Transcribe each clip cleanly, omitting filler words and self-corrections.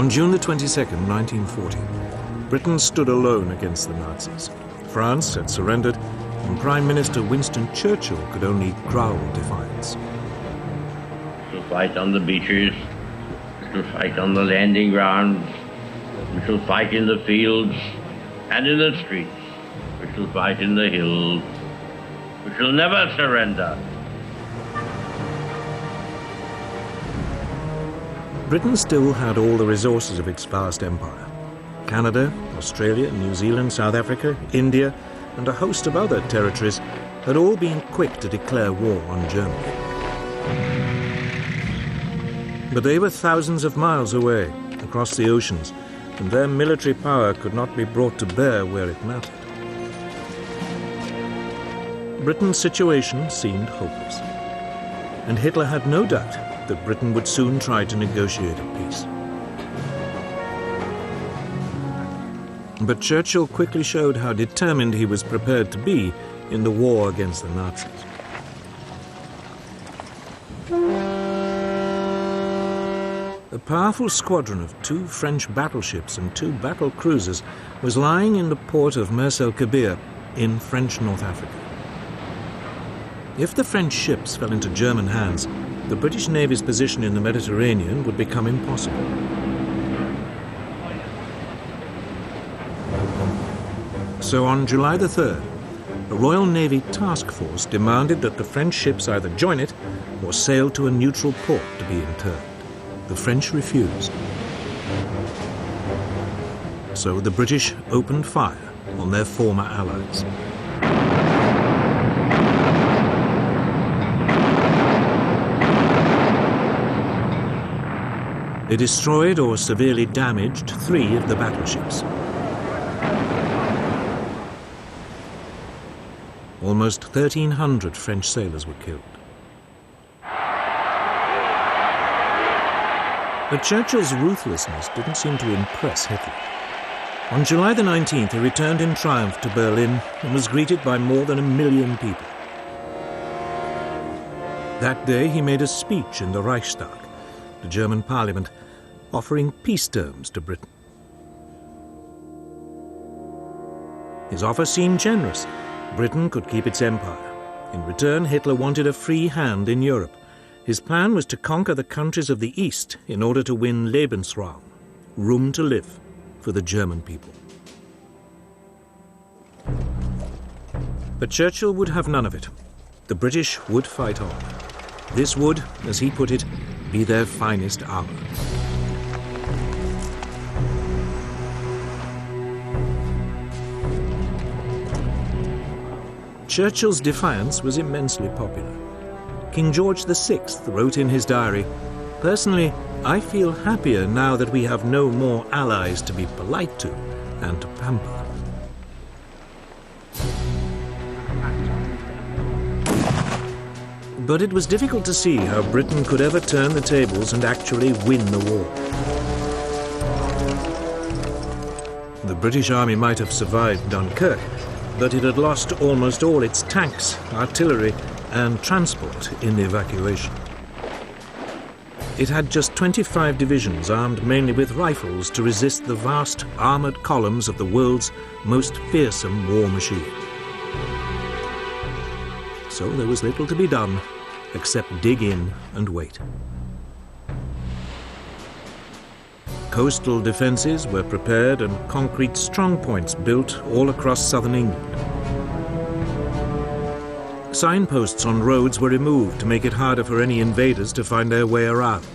On June the 22nd, 1940, Britain stood alone against the Nazis. France had surrendered, and Prime Minister Winston Churchill could only growl defiance. We shall fight on the beaches, we shall fight on the landing grounds, we shall fight in the fields and in the streets, we shall fight in the hills, we shall never surrender. Britain still had all the resources of its vast empire. Canada, Australia, New Zealand, South Africa, India, and a host of other territories had all been quick to declare war on Germany. But they were thousands of miles away, across the oceans, and their military power could not be brought to bear where it mattered. Britain's situation seemed hopeless, and Hitler had no doubt that Britain would soon try to negotiate a peace. But Churchill quickly showed how determined he was prepared to be in the war against the Nazis. A powerful squadron of 2 French battleships and 2 battle cruisers was lying in the port of Mers el-Kabir in French North Africa. If the French ships fell into German hands, the British Navy's position in the Mediterranean would become impossible. So on July the 3rd, a Royal Navy task force demanded that the French ships either join it or sail to a neutral port to be interned. The French refused. So the British opened fire on their former allies. They destroyed or severely damaged 3 of the battleships. Almost 1,300 French sailors were killed. But Churchill's ruthlessness didn't seem to impress Hitler. On July the 19th, he returned in triumph to Berlin and was greeted by more than 1 million people. That day, he made a speech in the Reichstag, the German parliament, offering peace terms to Britain. His offer seemed generous. Britain could keep its empire. In return, Hitler wanted a free hand in Europe. His plan was to conquer the countries of the East in order to win Lebensraum, room to live, for the German people. But Churchill would have none of it. The British would fight on. This would, as he put it, be their finest hour. Churchill's defiance was immensely popular. King George VI wrote in his diary, "Personally, I feel happier now that we have no more allies to be polite to and to pamper." But it was difficult to see how Britain could ever turn the tables and actually win the war. The British Army might have survived Dunkirk, but it had lost almost all its tanks, artillery, and transport in the evacuation. It had just 25 divisions armed mainly with rifles to resist the vast armored columns of the world's most fearsome war machine. So there was little to be done except dig in and wait. Coastal defences were prepared and concrete strongpoints built all across southern England. Signposts on roads were removed to make it harder for any invaders to find their way around.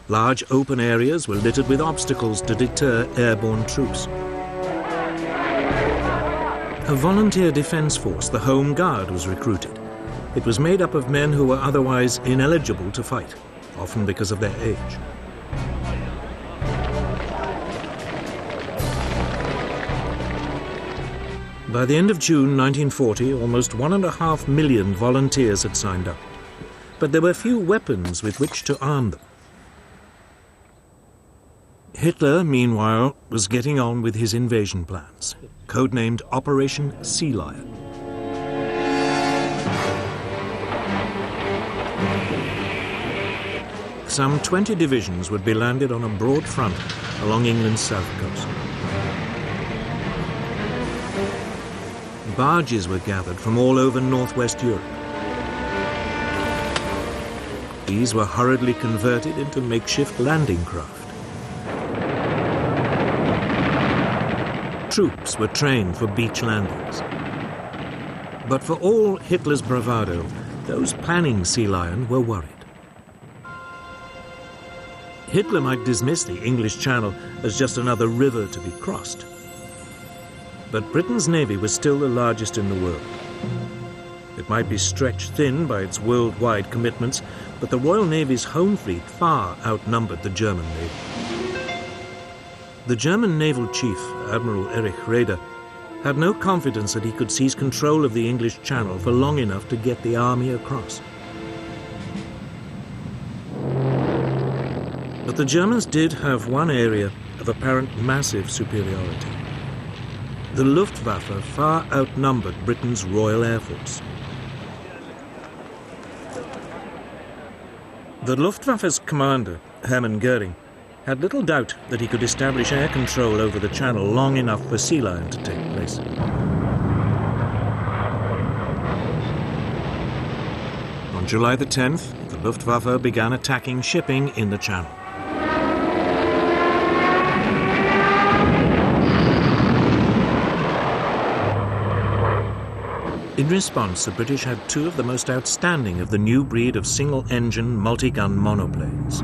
Large open areas were littered with obstacles to deter airborne troops. A volunteer defence force, the Home Guard, was recruited. It was made up of men who were otherwise ineligible to fight, often because of their age. By the end of June 1940, almost 1.5 million volunteers had signed up. But there were few weapons with which to arm them. Hitler, meanwhile, was getting on with his invasion plans, codenamed Operation Sea Lion. some 20 divisions would be landed on a broad front along England's south coast. Barges were gathered from all over northwest Europe. These were hurriedly converted into makeshift landing craft. Troops were trained for beach landings. But for all Hitler's bravado, those planning sea lion were worried. Hitler might dismiss the English Channel as just another river to be crossed. But Britain's navy was still the largest in the world. It might be stretched thin by its worldwide commitments, but the Royal Navy's home fleet far outnumbered the German navy. The German naval chief, Admiral Erich Raeder, had no confidence that he could seize control of the English Channel for long enough to get the army across. But the Germans did have one area of apparent massive superiority. The Luftwaffe far outnumbered Britain's Royal Air Force. The Luftwaffe's commander, Hermann Göring, had little doubt that he could establish air control over the Channel long enough for sea lion to take place. On July the 10th, the Luftwaffe began attacking shipping in the Channel. In response, the British had two of the most outstanding of the new breed of single-engine, multi-gun monoplanes.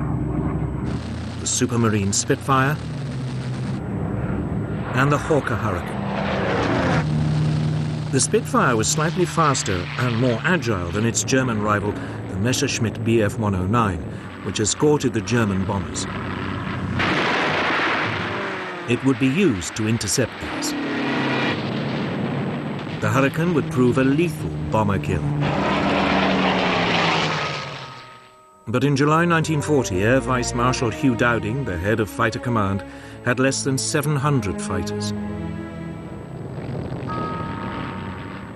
The Supermarine Spitfire and the Hawker Hurricane. The Spitfire was slightly faster and more agile than its German rival, the Messerschmitt Bf 109, which escorted the German bombers. It would be used to intercept these. The Hurricane would prove a lethal bomber kill. But in July 1940, Air Vice Marshal Hugh Dowding, the head of Fighter Command, had less than 700 fighters.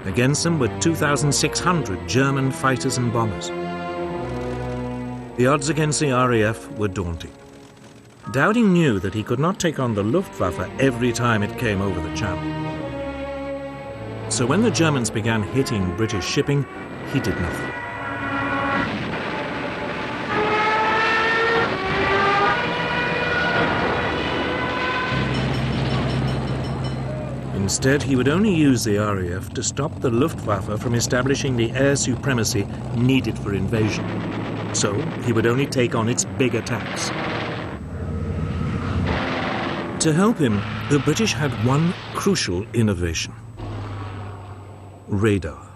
Against them were 2,600 German fighters and bombers. The odds against the RAF were daunting. Dowding knew that he could not take on the Luftwaffe every time it came over the Channel. So when the Germans began hitting British shipping, he did nothing. Instead, he would only use the RAF to stop the Luftwaffe from establishing the air supremacy needed for invasion. So he would only take on its big attacks. To help him, the British had one crucial innovation: radar.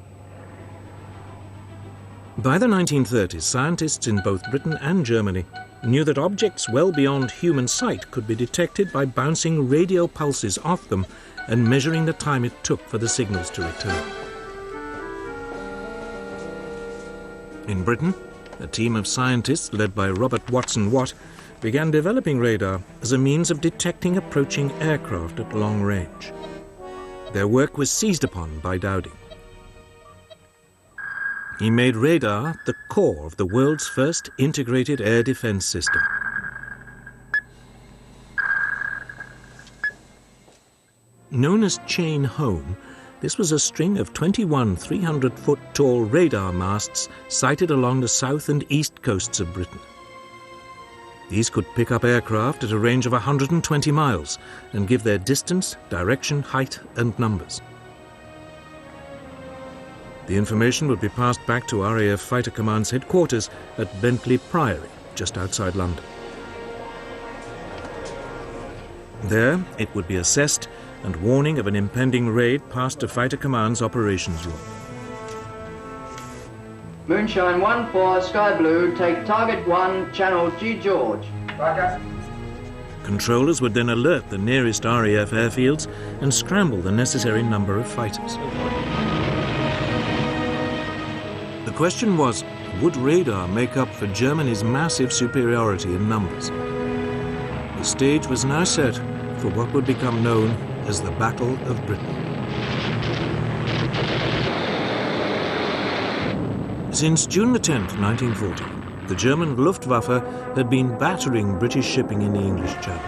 By the 1930s, scientists in both Britain and Germany knew that objects well beyond human sight could be detected by bouncing radio pulses off them and measuring the time it took for the signals to return. In Britain, a team of scientists led by Robert Watson Watt began developing radar as a means of detecting approaching aircraft at long range. Their work was seized upon by Dowding. He made radar the core of the world's first integrated air defense system. Known as Chain Home, this was a string of 21 300-foot-tall radar masts sited along the south and east coasts of Britain. These could pick up aircraft at a range of 120 miles and give their distance, direction, height, and numbers. The information would be passed back to RAF Fighter Command's headquarters at Bentley Priory, just outside London. There, it would be assessed, and warning of an impending raid passed to Fighter Command's operations room. Moonshine 1-4, Sky Blue, take target 1, channel G George. Roger. Controllers would then alert the nearest RAF airfields and scramble the necessary number of fighters. The question was, would radar make up for Germany's massive superiority in numbers? The stage was now set for what would become known as the Battle of Britain. Since June the 10th, 1940, the German Luftwaffe had been battering British shipping in the English Channel.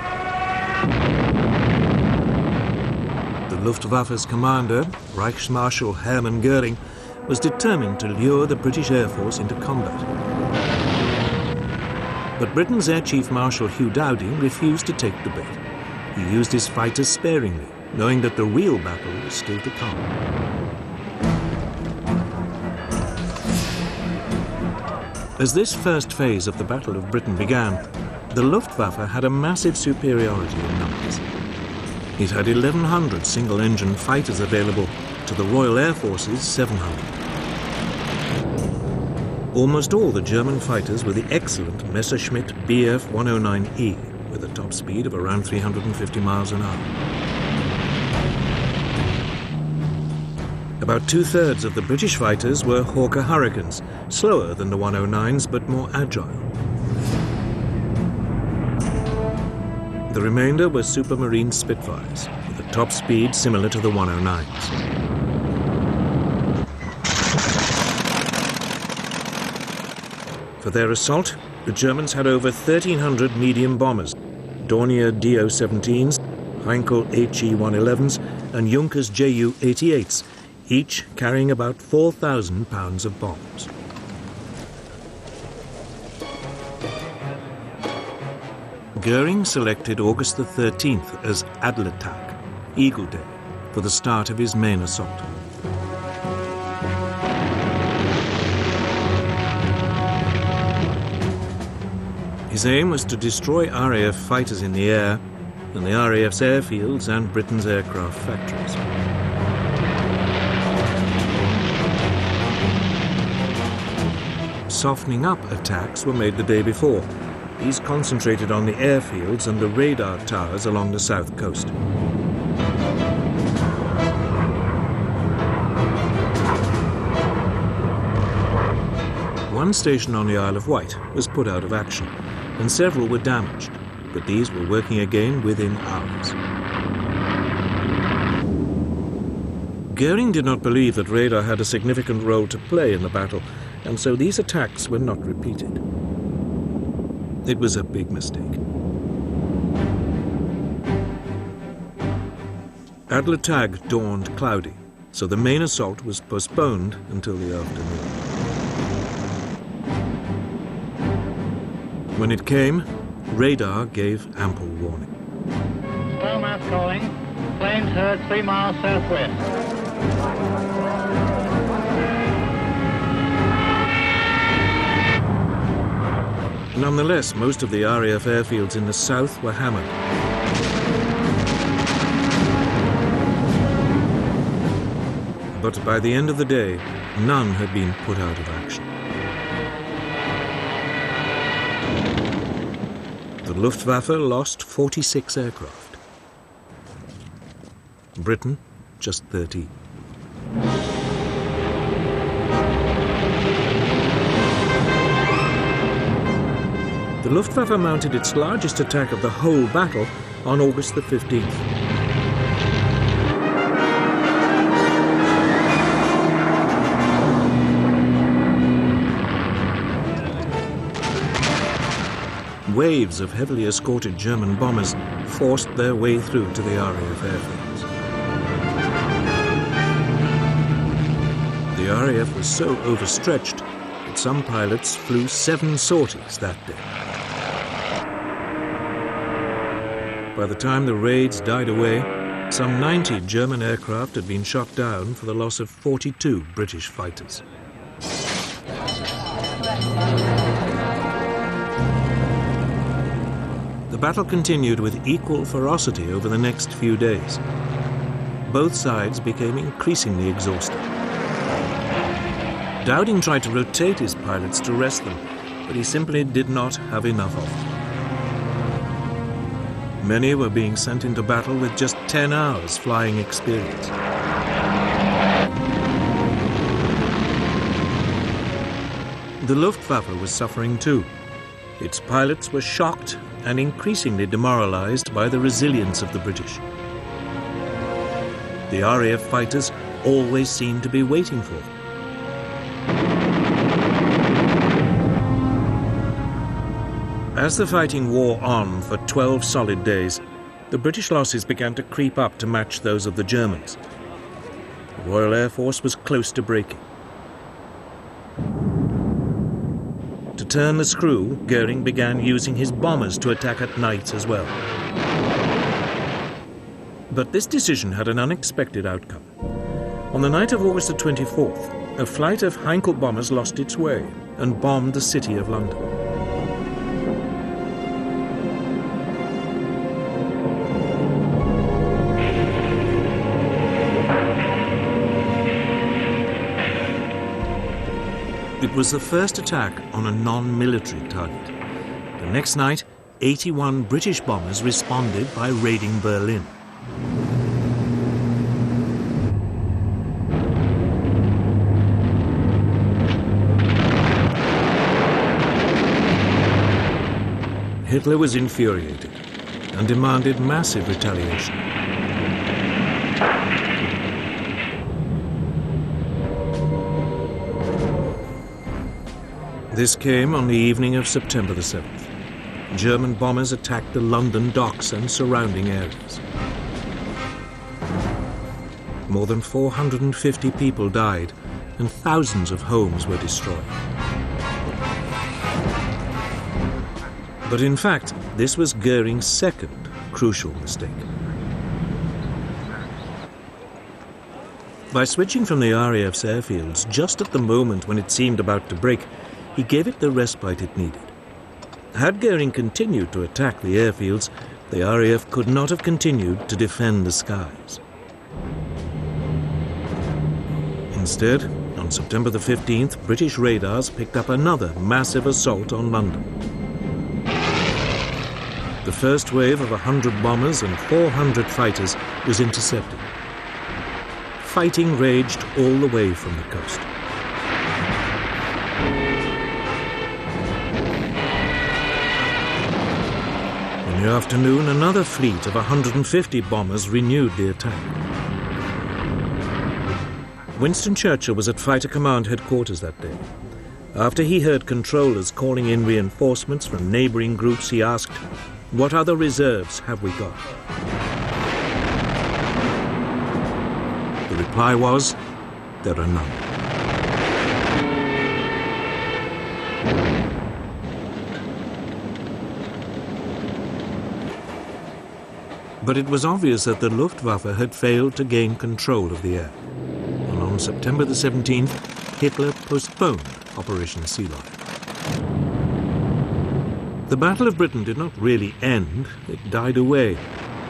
The Luftwaffe's commander, Reichsmarschall Hermann Göring, was determined to lure the British Air Force into combat. But Britain's Air Chief Marshal Hugh Dowding refused to take the bait. He used his fighters sparingly, knowing that the real battle was still to come. As this first phase of the Battle of Britain began, the Luftwaffe had a massive superiority in numbers. It had 1,100 single-engine fighters available to the Royal Air Force's 700. Almost all the German fighters were the excellent Messerschmitt Bf 109E, with a top speed of around 350 miles an hour. About two-thirds of the British fighters were Hawker Hurricanes, slower than the 109s but more agile. The remainder were Supermarine Spitfires, with a top speed similar to the 109s. For their assault, the Germans had over 1,300 medium bombers, Dornier Do-17s, Heinkel HE-111s and Junkers Ju-88s, each carrying about 4,000 pounds of bombs. Göring selected August the 13th as Adlertag, Eagle Day, for the start of his main assault. His aim was to destroy RAF fighters in the air and the RAF's airfields and Britain's aircraft factories. Softening up attacks were made the day before. These concentrated on the airfields and the radar towers along the south coast. One station on the Isle of Wight was put out of action, and several were damaged, but these were working again within hours. Göring did not believe that radar had a significant role to play in the battle, and so these attacks were not repeated. It was a big mistake. Adlertag dawned cloudy, so the main assault was postponed until the afternoon. When it came, radar gave ample warning. Mass calling. Planes heard 3 miles southwest. Nonetheless, most of the RAF airfields in the south were hammered. But by the end of the day, none had been put out of action. The Luftwaffe lost 46 aircraft. Britain, just 13. The Luftwaffe mounted its largest attack of the whole battle on August the 15th. Waves of heavily escorted German bombers forced their way through to the RAF airfields. The RAF was so overstretched that some pilots flew 7 sorties that day. By the time the raids died away, some 90 German aircraft had been shot down for the loss of 42 British fighters. The battle continued with equal ferocity over the next few days. Both sides became increasingly exhausted. Dowding tried to rotate his pilots to rest them, but he simply did not have enough of them. Many were being sent into battle with just 10 hours flying experience. The Luftwaffe was suffering too. Its pilots were shocked and increasingly demoralized by the resilience of the British. The RAF fighters always seemed to be waiting for them. As the fighting wore on for 12 solid days, the British losses began to creep up to match those of the Germans. The Royal Air Force was close to breaking. To turn the screw, Goering began using his bombers to attack at night as well. But this decision had an unexpected outcome. On the night of August the 24th, a flight of Heinkel bombers lost its way and bombed the city of London. It was the first attack on a non-military target. The next night, 81 British bombers responded by raiding Berlin. Hitler was infuriated and demanded massive retaliation. This came on the evening of September the 7th. German bombers attacked the London docks and surrounding areas. More than 450 people died and thousands of homes were destroyed. But in fact, this was Goering's second crucial mistake. By switching from the RAF's airfields just at the moment when it seemed about to break, he gave it the respite it needed. Had Goering continued to attack the airfields, the RAF could not have continued to defend the skies. Instead, on September the 15th, British radars picked up another massive assault on London. The first wave of 100 bombers and 400 fighters was intercepted. Fighting raged all the way from the coast. In the afternoon, another fleet of 150 bombers renewed the attack. Winston Churchill was at Fighter Command headquarters that day. After he heard controllers calling in reinforcements from neighboring groups, he asked, "What other reserves have we got?" The reply was, "There are none." But it was obvious that the Luftwaffe had failed to gain control of the air. And on September the 17th, Hitler postponed Operation Sea Lion. The Battle of Britain did not really end, it died away.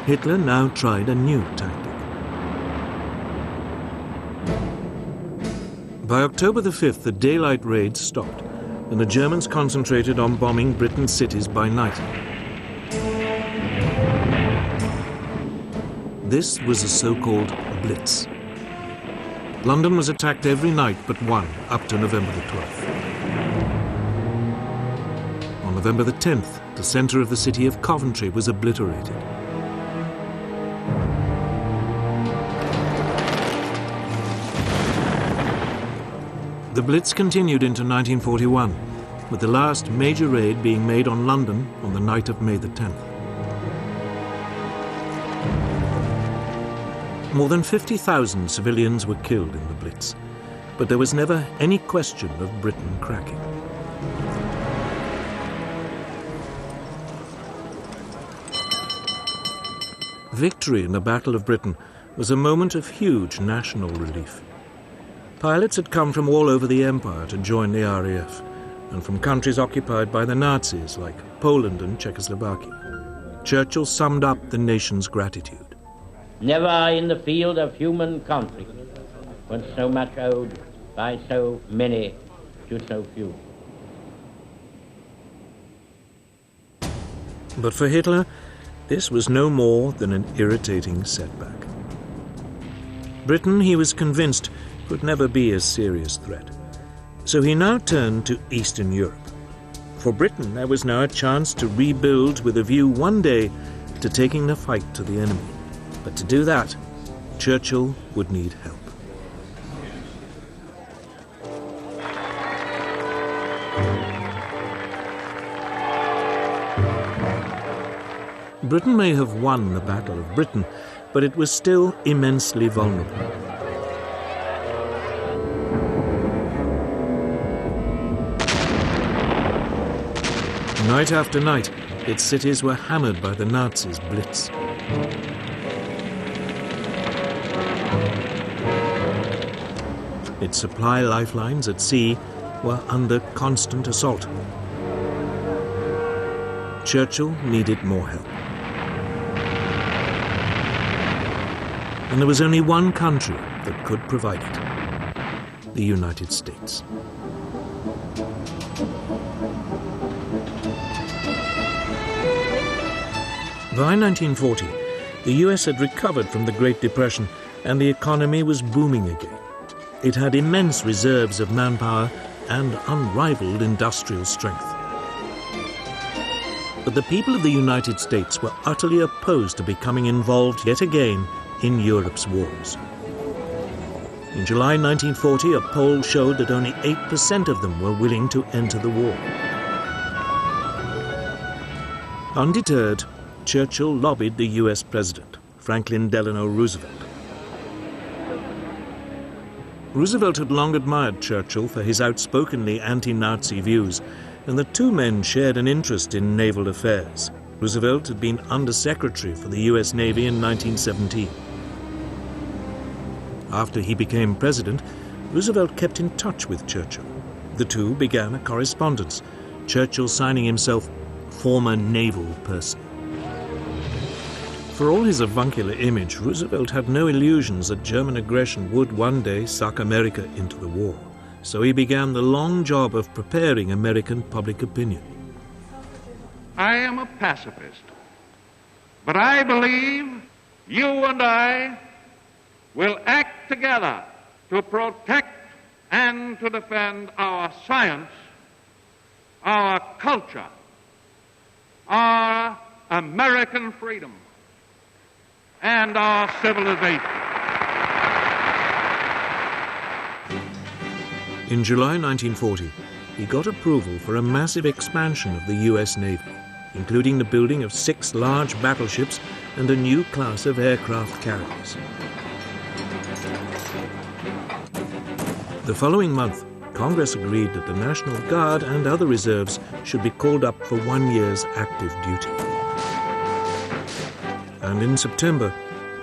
Hitler now tried a new tactic. By October the 5th, the daylight raids stopped, and the Germans concentrated on bombing Britain's cities by night. This was a so-called blitz. London was attacked every night but one, up to November the 12th. On November the 10th, the centre of the city of Coventry was obliterated. The Blitz continued into 1941, with the last major raid being made on London on the night of May the 10th. More than 50,000 civilians were killed in the Blitz, but there was never any question of Britain cracking. Victory in the Battle of Britain was a moment of huge national relief. Pilots had come from all over the empire to join the RAF, and from countries occupied by the Nazis like Poland and Czechoslovakia. Churchill summed up the nation's gratitude. Never in the field of human conflict was so much owed by so many to so few. But for Hitler, this was no more than an irritating setback. Britain, he was convinced, could never be a serious threat. So he now turned to Eastern Europe. For Britain, there was now a chance to rebuild with a view one day to taking the fight to the enemy. But to do that, Churchill would need help. Britain may have won the Battle of Britain, but it was still immensely vulnerable. Night after night, its cities were hammered by the Nazis' Blitz. Its supply lifelines at sea were under constant assault. Churchill needed more help. And there was only one country that could provide it: the United States. By 1940, the US had recovered from the Great Depression and the economy was booming again. It had immense reserves of manpower and unrivaled industrial strength. But the people of the United States were utterly opposed to becoming involved yet again in Europe's wars. In July 1940, a poll showed that only 8% of them were willing to enter the war. Undeterred, Churchill lobbied the US President, Franklin Delano Roosevelt. Roosevelt had long admired Churchill for his outspokenly anti-Nazi views, and the two men shared an interest in naval affairs. Roosevelt had been Undersecretary for the US Navy in 1917. After he became president, Roosevelt kept in touch with Churchill. The two began a correspondence, Churchill signing himself former naval person. For all his avuncular image, Roosevelt had no illusions that German aggression would one day suck America into the war. So he began the long job of preparing American public opinion. I am a pacifist, but I believe you and I will act together to protect and to defend our science, our culture, our American freedom, and our civilization. In July 1940, he got approval for a massive expansion of the US Navy, including the building of 6 large battleships and a new class of aircraft carriers. The following month, Congress agreed that the National Guard and other reserves should be called up for 1 year's active duty. And in September,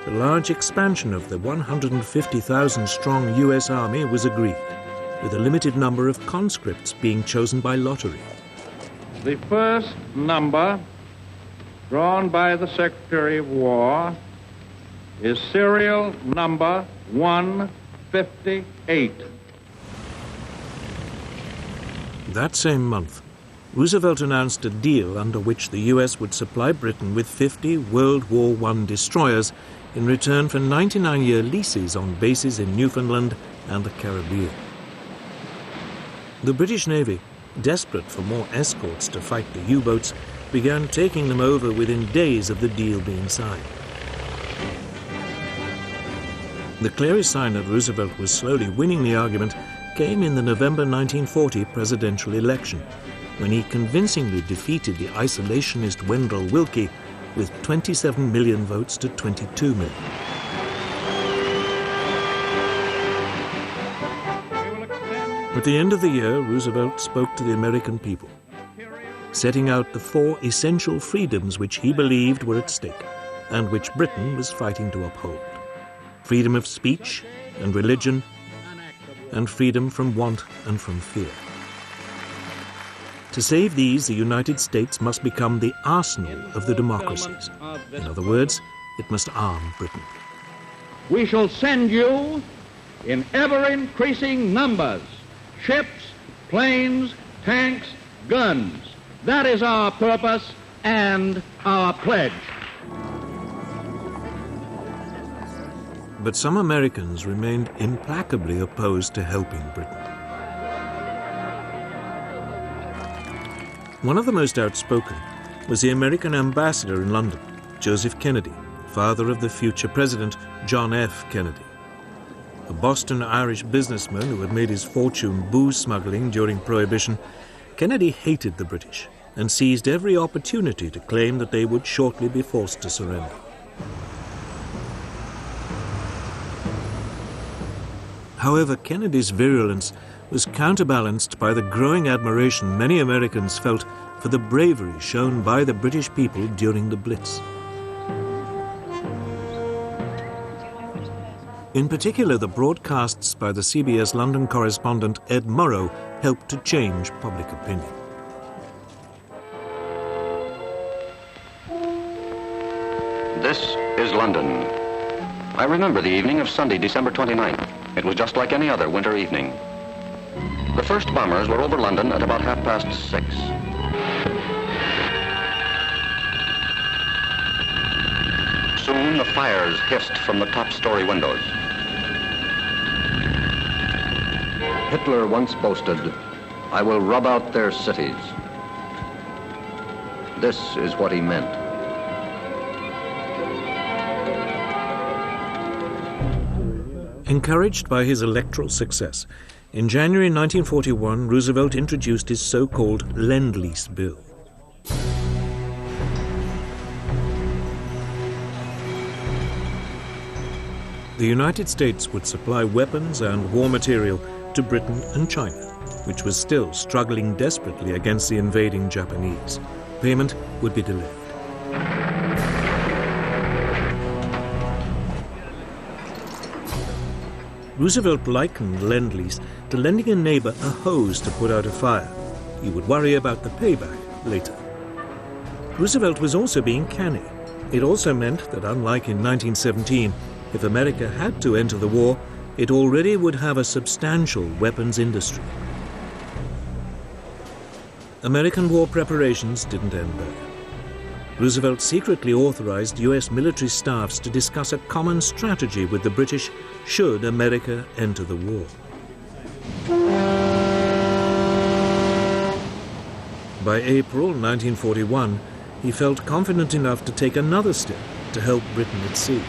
the large expansion of the 150,000-strong US Army was agreed, with a limited number of conscripts being chosen by lottery. The first number drawn by the Secretary of War is serial number 158. That same month, Roosevelt announced a deal under which the US would supply Britain with 50 World War I destroyers in return for 99-year leases on bases in Newfoundland and the Caribbean. The British Navy, desperate for more escorts to fight the U-boats, began taking them over within days of the deal being signed. The clearest sign that Roosevelt was slowly winning the argument came in the November 1940 presidential election, when he convincingly defeated the isolationist Wendell Willkie with 27 million votes to 22 million. At the end of the year, Roosevelt spoke to the American people, setting out the 4 essential freedoms which he believed were at stake and which Britain was fighting to uphold: freedom of speech and religion, and freedom from want and from fear. To save these, the United States must become the arsenal of the democracies. In other words, it must arm Britain. We shall send you in ever-increasing numbers ships, planes, tanks, guns. That is our purpose and our pledge. But some Americans remained implacably opposed to helping Britain. One of the most outspoken was the American ambassador in London, Joseph Kennedy, father of the future president, John F. Kennedy. A Boston Irish businessman who had made his fortune booze smuggling during Prohibition, Kennedy hated the British and seized every opportunity to claim that they would shortly be forced to surrender. However, Kennedy's virulence was counterbalanced by the growing admiration many Americans felt for the bravery shown by the British people during the Blitz. In particular, the broadcasts by the CBS London correspondent Ed Murrow helped to change public opinion. This is London. I remember the evening of Sunday, December 29th. It was just like any other winter evening. The first bombers were over London at about 6:30. Soon the fires hissed from the top-story windows. Hitler once boasted, "I will rub out their cities." This is what he meant. Encouraged by his electoral success, in January 1941, Roosevelt introduced his so-called Lend-Lease Bill. The United States would supply weapons and war material to Britain and China, which was still struggling desperately against the invading Japanese. Payment would be delayed. Roosevelt likened Lend-Lease to lending a neighbor a hose to put out a fire. He would worry about the payback later. Roosevelt was also being canny. It also meant that, unlike in 1917, if America had to enter the war, it already would have a substantial weapons industry. American war preparations didn't end there. Roosevelt secretly authorized U.S. military staffs to discuss a common strategy with the British should America enter the war. By April 1941, he felt confident enough to take another step to help Britain at sea.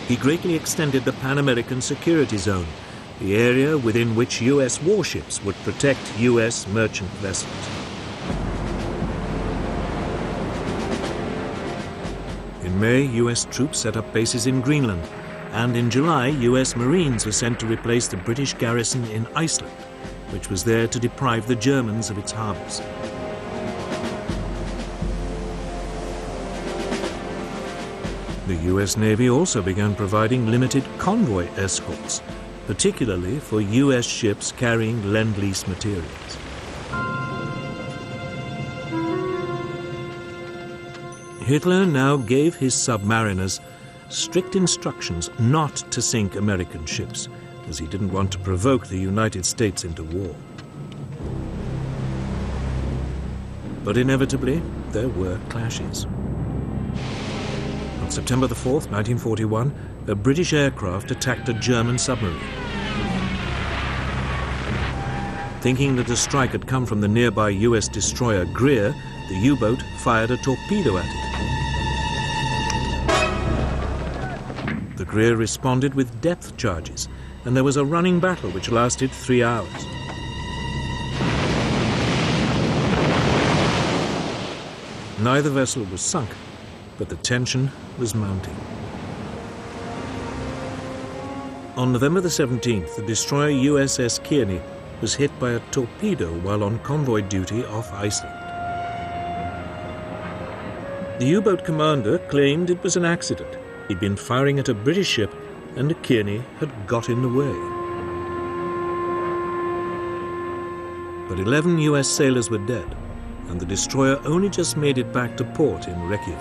He greatly extended the Pan-American Security Zone, the area within which U.S. warships would protect U.S. merchant vessels. In May, U.S. troops set up bases in Greenland, and in July, U.S. Marines were sent to replace the British garrison in Iceland, which was there to deprive the Germans of its harbors. The U.S. Navy also began providing limited convoy escorts, particularly for U.S. ships carrying Lend-Lease materials. Hitler now gave his submariners strict instructions not to sink American ships, as he didn't want to provoke the United States into war. But inevitably, there were clashes. On September the 4th, 1941, a British aircraft attacked a German submarine. Thinking that the strike had come from the nearby U.S. destroyer Greer, the U-boat fired a torpedo at it. The Greer responded with depth charges, and there was a running battle which lasted 3 hours. Neither vessel was sunk, but the tension was mounting. On November the 17th, the destroyer USS Kearney was hit by a torpedo while on convoy duty off Iceland. The U-boat commander claimed it was an accident. He'd been firing at a British ship and Kearney had got in the way. But 11 U.S. sailors were dead, and the destroyer only just made it back to port in Reykjavik.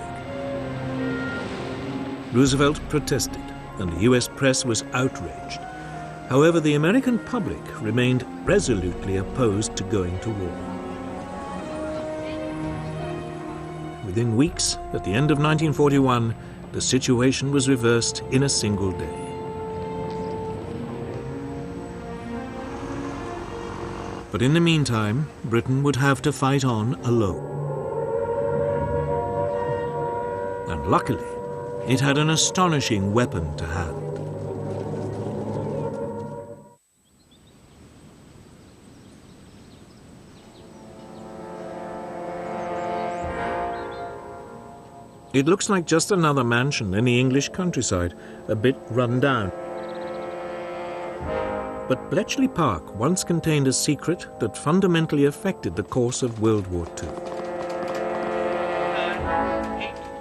Roosevelt protested, and the U.S. press was outraged. However, the American public remained resolutely opposed to going to war. Within weeks, at the end of 1941, the situation was reversed in a single day. But in the meantime, Britain would have to fight on alone. And luckily, it had an astonishing weapon to hand. It looks like just another mansion in the English countryside, a bit run down. But Bletchley Park once contained a secret that fundamentally affected the course of World War II.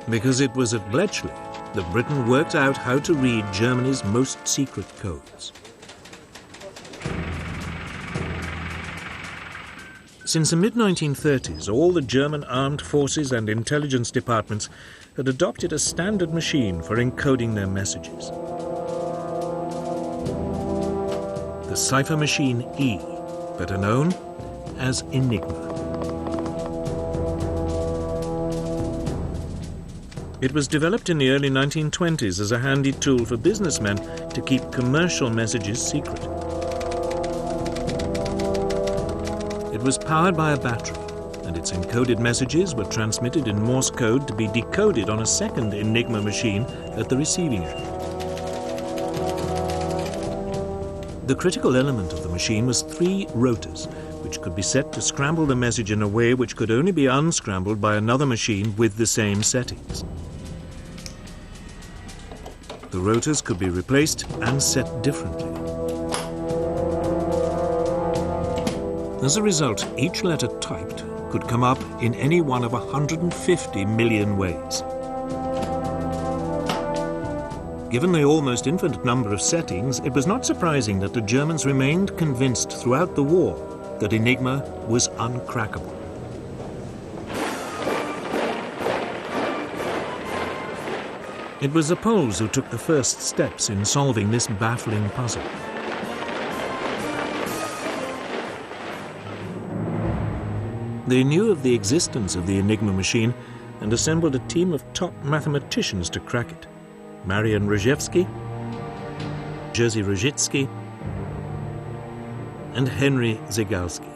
Because it was at Bletchley that Britain worked out how to read Germany's most secret codes. Since the mid-1930s, all the German armed forces and intelligence departments had adopted a standard machine for encoding their messages. The cipher machine E, better known as Enigma. It was developed in the early 1920s as a handy tool for businessmen to keep commercial messages secret. It was powered by a battery, and its encoded messages were transmitted in Morse code to be decoded on a second Enigma machine at the receiving end. The critical element of the machine was 3 rotors, which could be set to scramble the message in a way which could only be unscrambled by another machine with the same settings. The rotors could be replaced and set differently. As a result, each letter typed could come up in any one of 150 million ways. Given the almost infinite number of settings, it was not surprising that the Germans remained convinced throughout the war that Enigma was uncrackable. It was the Poles who took the first steps in solving this baffling puzzle. They knew of the existence of the Enigma machine and assembled a team of top mathematicians to crack it. Marian Rejewski, Jerzy Rojicki, and Henry Zygalski.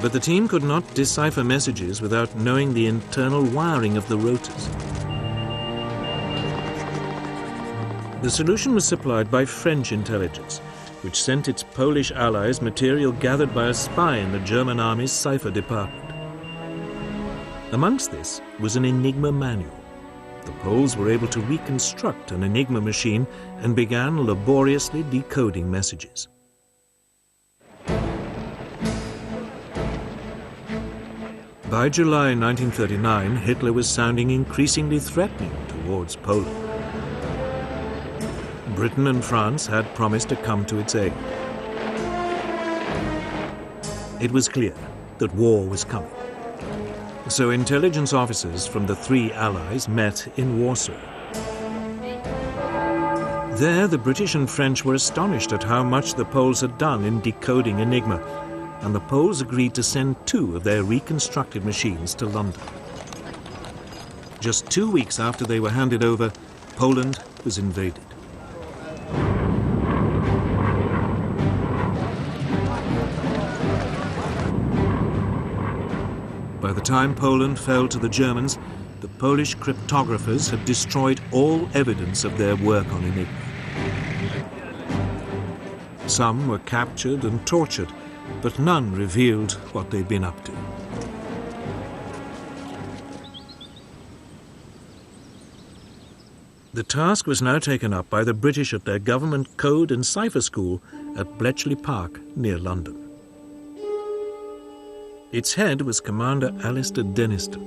But the team could not decipher messages without knowing the internal wiring of the rotors. The solution was supplied by French intelligence, which sent its Polish allies material gathered by a spy in the German army's cipher department. Amongst this was an Enigma manual. The Poles were able to reconstruct an Enigma machine and began laboriously decoding messages. By July 1939, Hitler was sounding increasingly threatening towards Poland. Britain and France had promised to come to its aid. It was clear that war was coming. So intelligence officers from the 3 allies met in Warsaw. There, the British and French were astonished at how much the Poles had done in decoding Enigma, and the Poles agreed to send 2 of their reconstructed machines to London. Just 2 weeks after they were handed over, Poland was invaded. By the time Poland fell to the Germans, the Polish cryptographers had destroyed all evidence of their work on Enigma. Some were captured and tortured, but none revealed what they'd been up to. The task was now taken up by the British at their government code and cipher school at Bletchley Park near London. Its head was Commander Alistair Denniston.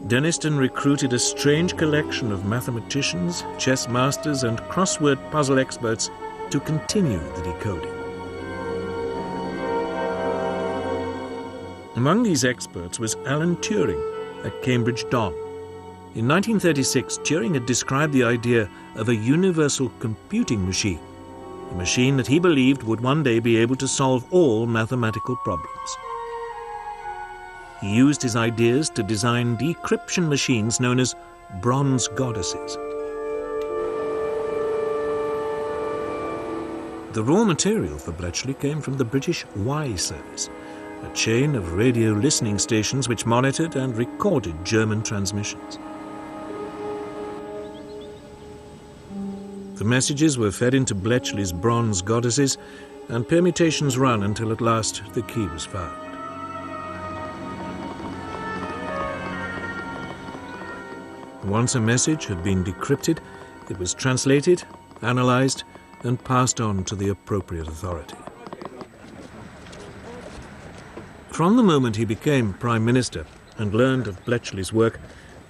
Denniston recruited a strange collection of mathematicians, chess masters, and crossword puzzle experts to continue the decoding. Among these experts was Alan Turing, a Cambridge Don. In 1936, Turing had described the idea of a universal computing machine, a machine that he believed would one day be able to solve all mathematical problems. He used his ideas to design decryption machines known as bronze goddesses. The raw material for Bletchley came from the British Y service, a chain of radio listening stations which monitored and recorded German transmissions. The messages were fed into Bletchley's bronze goddesses, and permutations ran until at last the key was found. Once a message had been decrypted, it was translated, analyzed, and passed on to the appropriate authority. From the moment he became Prime Minister and learned of Bletchley's work,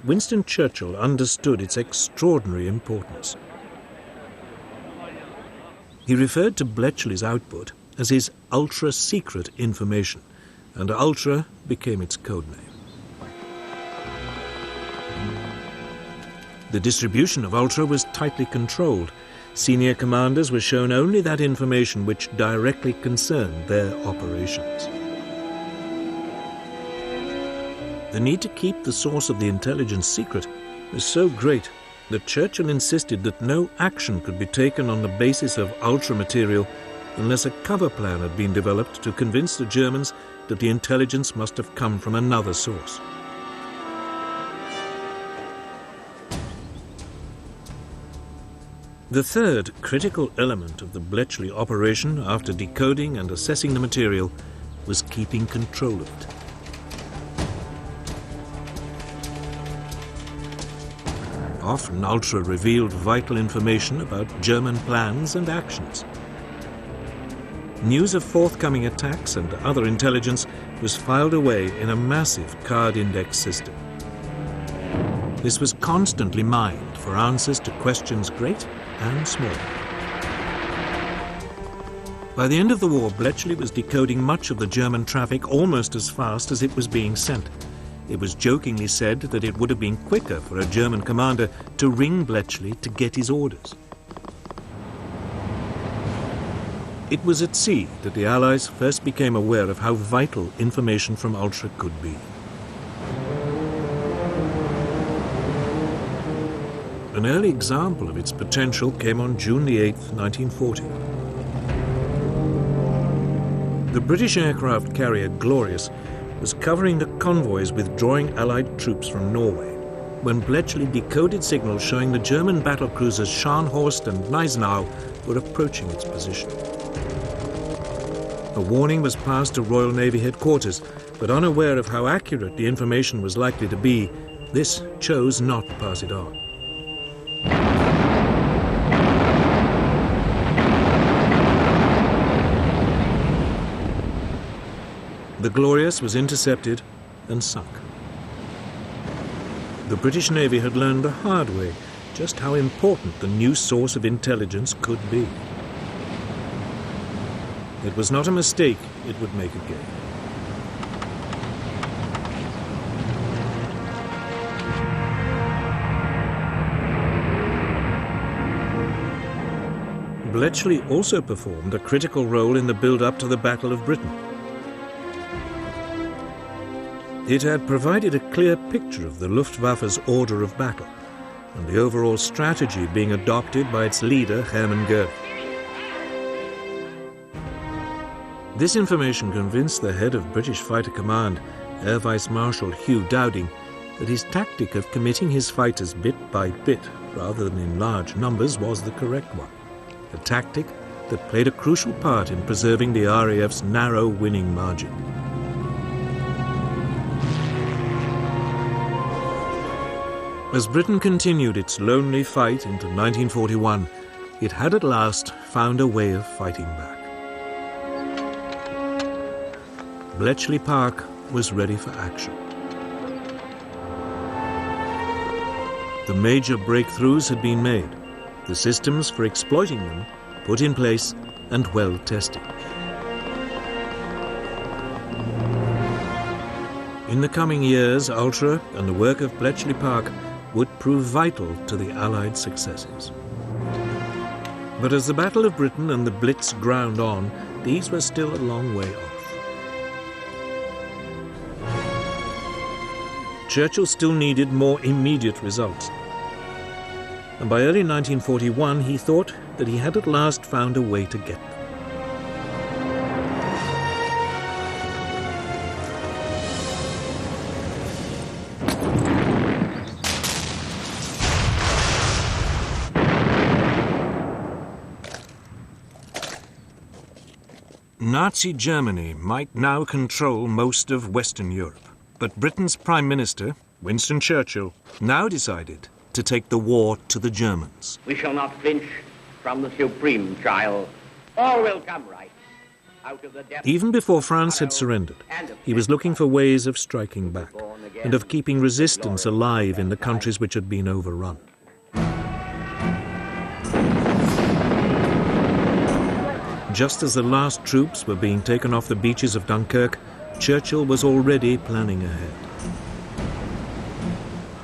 Winston Churchill understood its extraordinary importance. He referred to Bletchley's output as his ultra-secret information, and Ultra became its code name. The distribution of Ultra was tightly controlled. Senior commanders were shown only that information which directly concerned their operations. The need to keep the source of the intelligence secret was so great that Churchill insisted that no action could be taken on the basis of Ultra material unless a cover plan had been developed to convince the Germans that the intelligence must have come from another source. The third critical element of the Bletchley operation, after decoding and assessing the material, was keeping control of it. Often Ultra revealed vital information about German plans and actions. News of forthcoming attacks and other intelligence was filed away in a massive card index system. This was constantly mined for answers to questions great and small. By the end of the war, Bletchley was decoding much of the German traffic almost as fast as it was being sent. It was jokingly said that it would have been quicker for a German commander to ring Bletchley to get his orders. It was at sea that the Allies first became aware of how vital information from Ultra could be. An early example of its potential came on June the 8th, 1940. The British aircraft carrier Glorious was covering the convoys withdrawing Allied troops from Norway when Bletchley decoded signals showing the German battlecruisers Scharnhorst and Gneisenau were approaching its position. A warning was passed to Royal Navy headquarters, but unaware of how accurate the information was likely to be, this chose not to pass it on. The Glorious was intercepted and sunk. The British Navy had learned the hard way just how important the new source of intelligence could be. It was not a mistake it would make again. Bletchley also performed a critical role in the build-up to the Battle of Britain. It had provided a clear picture of the Luftwaffe's order of battle and the overall strategy being adopted by its leader, Hermann Goering. This information convinced the head of British Fighter Command, Air Vice Marshal Hugh Dowding, that his tactic of committing his fighters bit by bit rather than in large numbers was the correct one, a tactic that played a crucial part in preserving the RAF's narrow winning margin. As Britain continued its lonely fight into 1941, it had at last found a way of fighting back. Bletchley Park was ready for action. The major breakthroughs had been made, the systems for exploiting them put in place and well tested. In the coming years, Ultra and the work of Bletchley Park would prove vital to the Allied successes. But as the Battle of Britain and the Blitz ground on, these were still a long way off. Churchill still needed more immediate results. And by early 1941, he thought that he had at last found a way to get them. Nazi Germany might now control most of Western Europe, but Britain's Prime Minister, Winston Churchill now decided to take the war to the Germans. We shall not flinch from the supreme trial. All will come right out of the depths. Even before France had surrendered, he was looking for ways of striking back and of keeping resistance alive in the countries which had been overrun. Just as the last troops were being taken off the beaches of Dunkirk, Churchill was already planning ahead.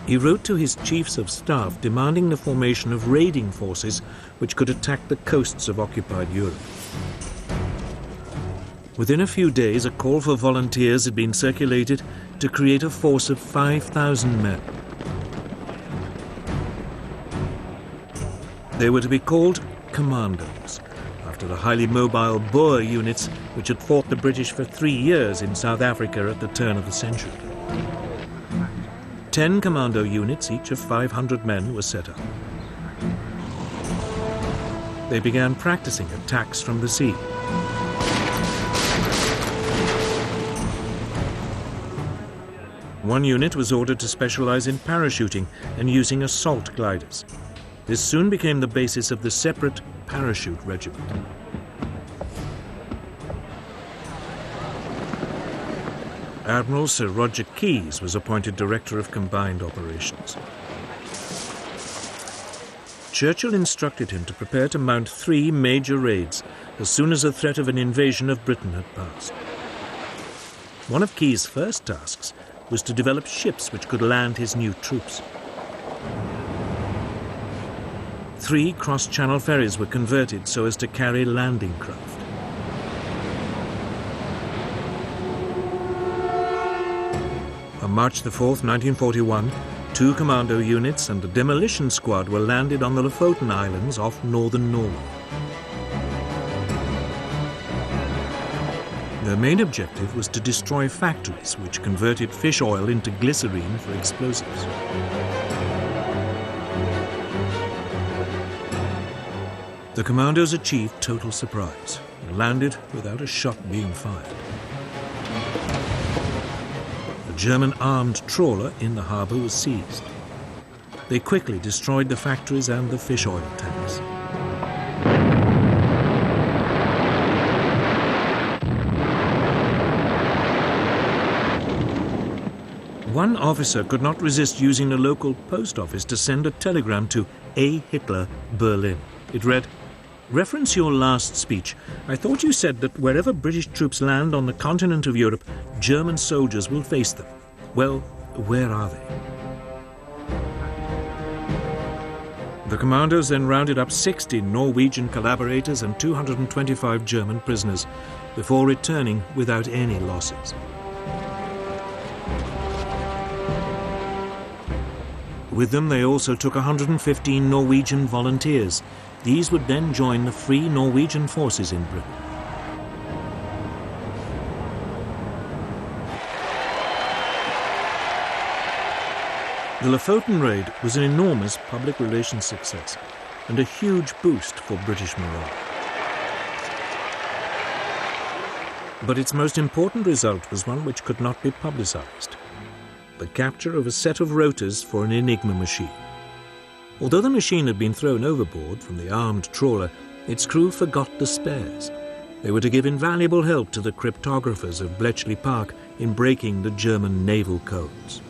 He wrote to his chiefs of staff demanding the formation of raiding forces which could attack the coasts of occupied Europe. Within a few days, a call for volunteers had been circulated to create a force of 5,000 men. They were to be called commandos, after the highly mobile Boer units which had fought the British for 3 years in South Africa at the turn of the century. 10 commando units, each of 500 men, were set up. They began practicing attacks from the sea. One unit was ordered to specialize in parachuting and using assault gliders. This soon became the basis of the separate parachute regiment. Admiral Sir Roger Keyes was appointed Director of Combined Operations. Churchill instructed him to prepare to mount 3 major raids as soon as the threat of an invasion of Britain had passed. One of Keyes' first tasks was to develop ships which could land his new troops. 3 cross-channel ferries were converted so as to carry landing craft. On March the 4th, 1941, 2 commando units and a demolition squad were landed on the Lofoten Islands off northern Norway. Their main objective was to destroy factories which converted fish oil into glycerine for explosives. The commandos achieved total surprise and landed without a shot being fired. A German armed trawler in the harbour was seized. They quickly destroyed the factories and the fish oil tanks. One officer could not resist using the local post office to send a telegram to A. Hitler, Berlin. It read, "Reference your last speech. I thought you said that wherever British troops land on the continent of Europe, German soldiers will face them. Well, where are they?" The commandos then rounded up 60 Norwegian collaborators and 225 German prisoners before returning without any losses. With them, they also took 115 Norwegian volunteers. These would then join the Free Norwegian forces in Britain. The Lofoten raid was an enormous public relations success and a huge boost for British morale. But its most important result was one which could not be publicized: the capture of a set of rotors for an Enigma machine. Although the machine had been thrown overboard from the armed trawler, its crew forgot the spares. They were to give invaluable help to the cryptographers of Bletchley Park in breaking the German naval codes.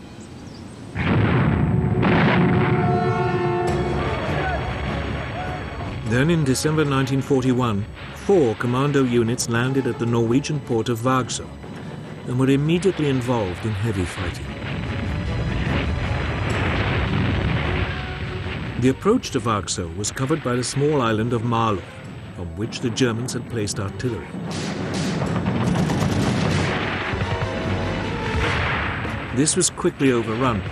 Then in December 1941, 4 commando units landed at the Norwegian port of Vagsø and were immediately involved in heavy fighting. The approach to Vagsø was covered by the small island of Malø, on which the Germans had placed artillery. This was quickly overrun,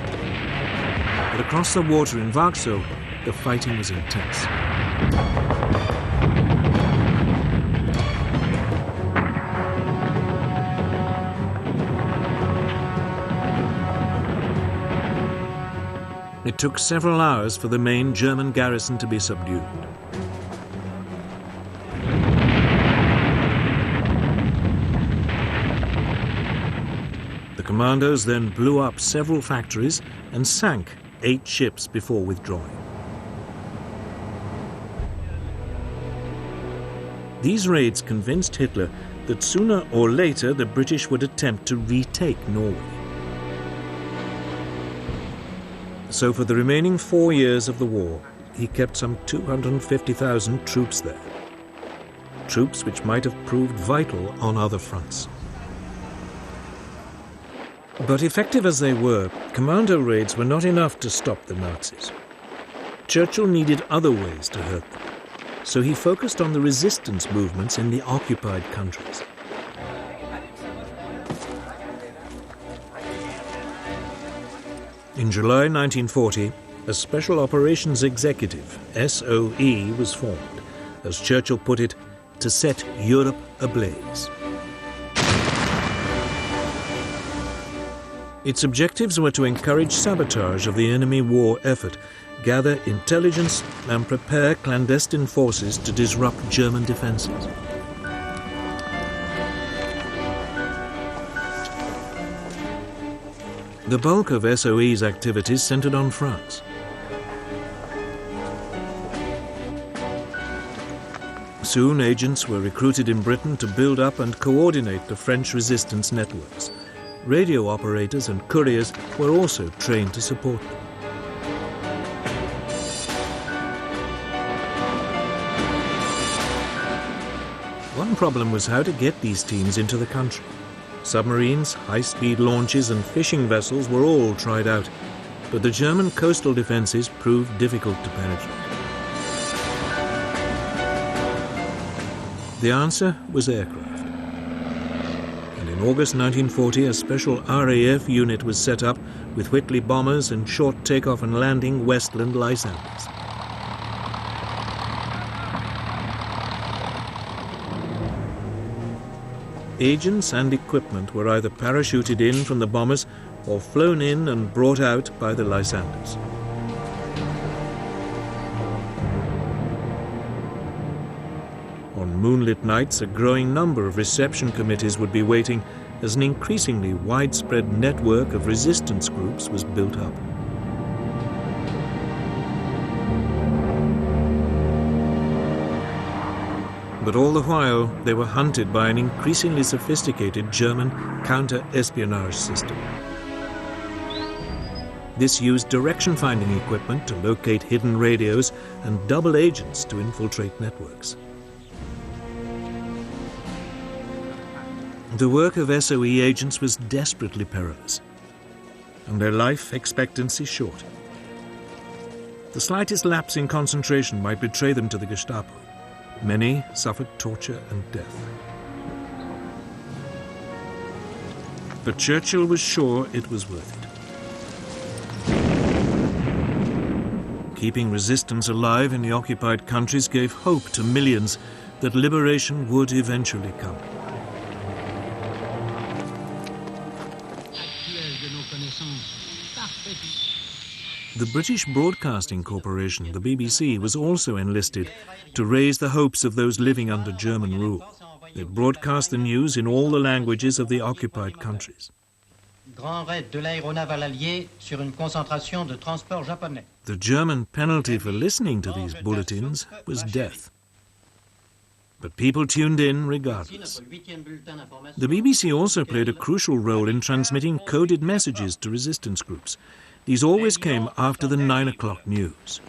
but across the water in Vagsø, the fighting was intense. It took several hours for the main German garrison to be subdued. The commandos then blew up several factories and sank 8 ships before withdrawing. These raids convinced Hitler that sooner or later the British would attempt to retake Norway. So for the remaining 4 years of the war, he kept some 250,000 troops there. Troops which might have proved vital on other fronts. But effective as they were, commando raids were not enough to stop the Nazis. Churchill needed other ways to hurt them, so he focused on the resistance movements in the occupied countries. In July 1940, a Special Operations Executive, SOE, was formed, as Churchill put it, to set Europe ablaze. Its objectives were to encourage sabotage of the enemy war effort, gather intelligence and prepare clandestine forces to disrupt German defenses. The bulk of SOE's activities centered on France. Soon agents were recruited in Britain to build up and coordinate the French resistance networks. Radio operators and couriers were also trained to support them. One problem was how to get these teams into the country. Submarines, high-speed launches and fishing vessels were all tried out, but the German coastal defenses proved difficult to penetrate. The answer was aircraft. And in August 1940, a special RAF unit was set up with Whitley bombers and short takeoff and landing Westland Lysanders. Agents and equipment were either parachuted in from the bombers or flown in and brought out by the Lysanders. On moonlit nights, a growing number of reception committees would be waiting as an increasingly widespread network of resistance groups was built up. But all the while, they were hunted by an increasingly sophisticated German counter-espionage system. This used direction-finding equipment to locate hidden radios and double agents to infiltrate networks. The work of SOE agents was desperately perilous, and their life expectancy short. The slightest lapse in concentration might betray them to the Gestapo. Many suffered torture and death. But Churchill was sure it was worth it. Keeping resistance alive in the occupied countries gave hope to millions that liberation would eventually come. The British Broadcasting Corporation, the BBC, was also enlisted to raise the hopes of those living under German rule. They broadcast the news in all the languages of the occupied countries. The German penalty for listening to these bulletins was death. But people tuned in regardless. The BBC also played a crucial role in transmitting coded messages to resistance groups. These always came after the 9 o'clock news.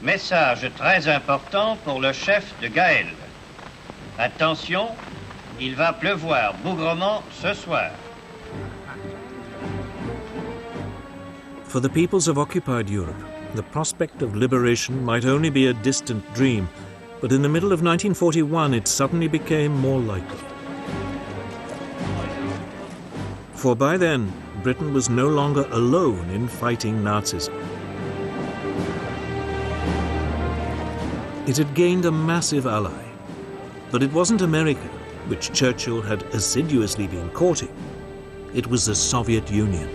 Message très important pour le chef de Gaël. Attention, il va pleuvoir bougrement ce soir. For the peoples of occupied Europe, the prospect of liberation might only be a distant dream, but in the middle of 1941 it suddenly became more likely. For by then, Britain was no longer alone in fighting Nazism. It had gained a massive ally, but it wasn't America, which Churchill had assiduously been courting. It was the Soviet Union.